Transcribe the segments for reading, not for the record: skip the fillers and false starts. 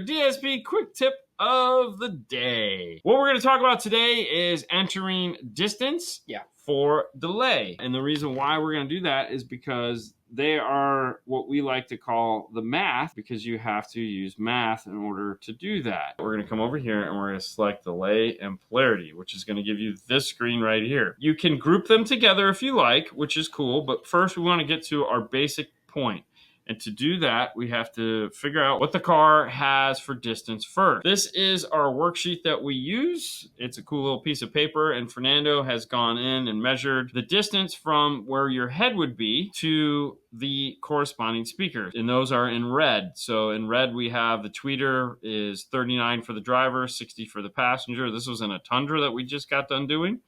DSP quick tip of the day. What we're going to talk about today is entering distance for delay. And the reason why we're going to do that is because they are what we like to call the math, because you have to use math in order to do that. We're going to come over here and we're going to select delay and polarity, which is going to give you this screen right here. You can group them together if you like, which is cool. But first we want to get to our basic point. And to do that, we have to figure out what the car has for distance first. This is our worksheet that we use. It's a cool little piece of paper, and Fernando has gone in and measured the distance from where your head would be to the corresponding speakers, and those are in red. So in red we have the tweeter is 39 for the driver, 60 for the passenger. This was in a Tundra that we just got done doing.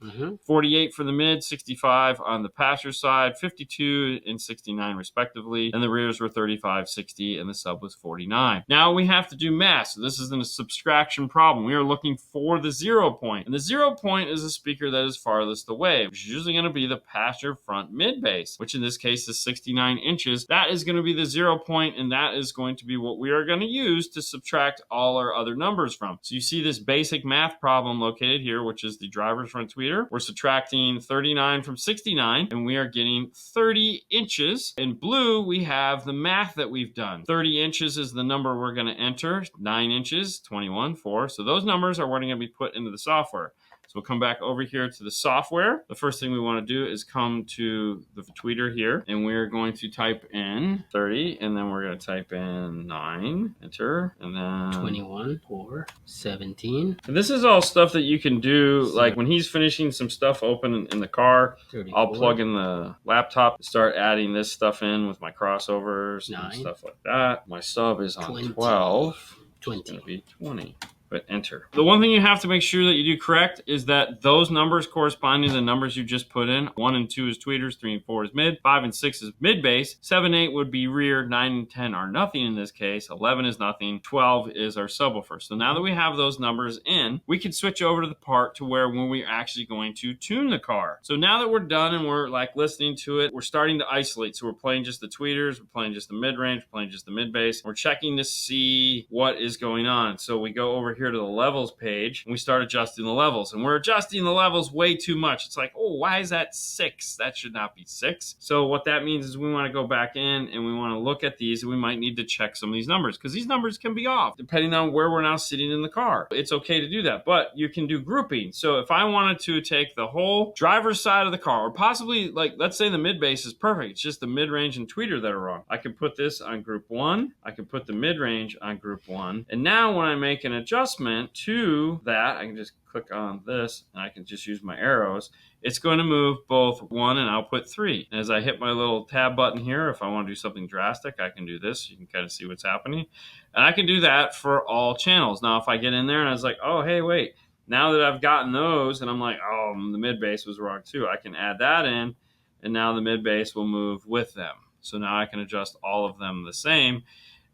48 for the mid, 65 on the passenger side, 52 and 69 respectively, and the rears were 35, 60, and the sub was 49. Now we have to do math. So this is a subtraction problem. We are looking for the 0 point, and the 0 point is a speaker that is farthest away, which is usually going to be the passenger front mid bass, which in this case is 69 inches. That is going to be the 0 point, and that is going to be what we are going to use to subtract all our other numbers from. So you see this basic math problem located here, which is the driver's front tweeter. We're subtracting 39 from 69, and we are getting 30 inches. In blue, we have the math that we've done. 30 inches is the number we're going to enter. 9 inches, 21, 4. So those numbers are what are going to be put into the software. So we'll come back over here to the software. The first thing we want to do is come to the tweeter here, and we're going to type in 30, and then we're going to type in 9, enter, and then 21, 4, 17. And this is all stuff that you can do, like when he's finishing some stuff open in the car, 34. I'll plug in the laptop, start adding this stuff in with my crossovers 9. And stuff like that. My sub is on 20. 12. 20. It's going to be 20. But enter. The one thing you have to make sure that you do correct is that those numbers corresponding to the numbers you just put in. 1 and 2 is tweeters, 3 and 4 is mid, 5 and 6 is mid bass, 7, 8 would be rear, 9 and 10 are nothing in this case, 11 is nothing, 12 is our subwoofer. So now that we have those numbers in, we can switch over to the part to where when we're actually going to tune the car. So now that we're done and we're like listening to it, we're starting to isolate. So we're playing just the tweeters, we're playing just the mid range, we're playing just the mid bass. We're checking to see what is going on. So we go over here to the levels page and we start adjusting the levels, and we're adjusting the levels way too much. It's like, oh, why is that 6? That should not be 6. So what that means is we want to go back in and we want to look at these, and we might need to check some of these numbers because these numbers can be off depending on where we're now sitting in the car. It's okay to do that, but you can do grouping. So if I wanted to take the whole driver's side of the car, or possibly, like, let's say the mid bass is perfect, it's just the mid range and tweeter that are wrong, I can put this on group 1, I can put the mid range on group 1, and now when I make an adjustment to that, I can just click on this and I can just use my arrows. It's going to move both 1 and output 3. And as I hit my little tab button here, if I want to do something drastic, I can do this. You can kind of see what's happening. And I can do that for all channels. Now, if I get in there and I was like, oh, hey, wait, now that I've gotten those and I'm like, oh, the mid bass was wrong too, I can add that in, and now the mid bass will move with them. So now I can adjust all of them the same.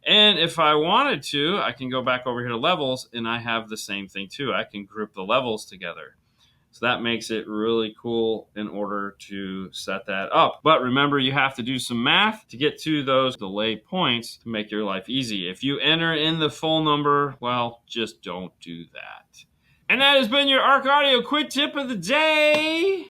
And if I wanted to, I can go back over here to levels, and I have the same thing too. I can group the levels together. So that makes it really cool in order to set that up. But remember, you have to do some math to get to those delay points to make your life easy. If you enter in the full number, well, just don't do that. And that has been your ARC Audio quick tip of the day.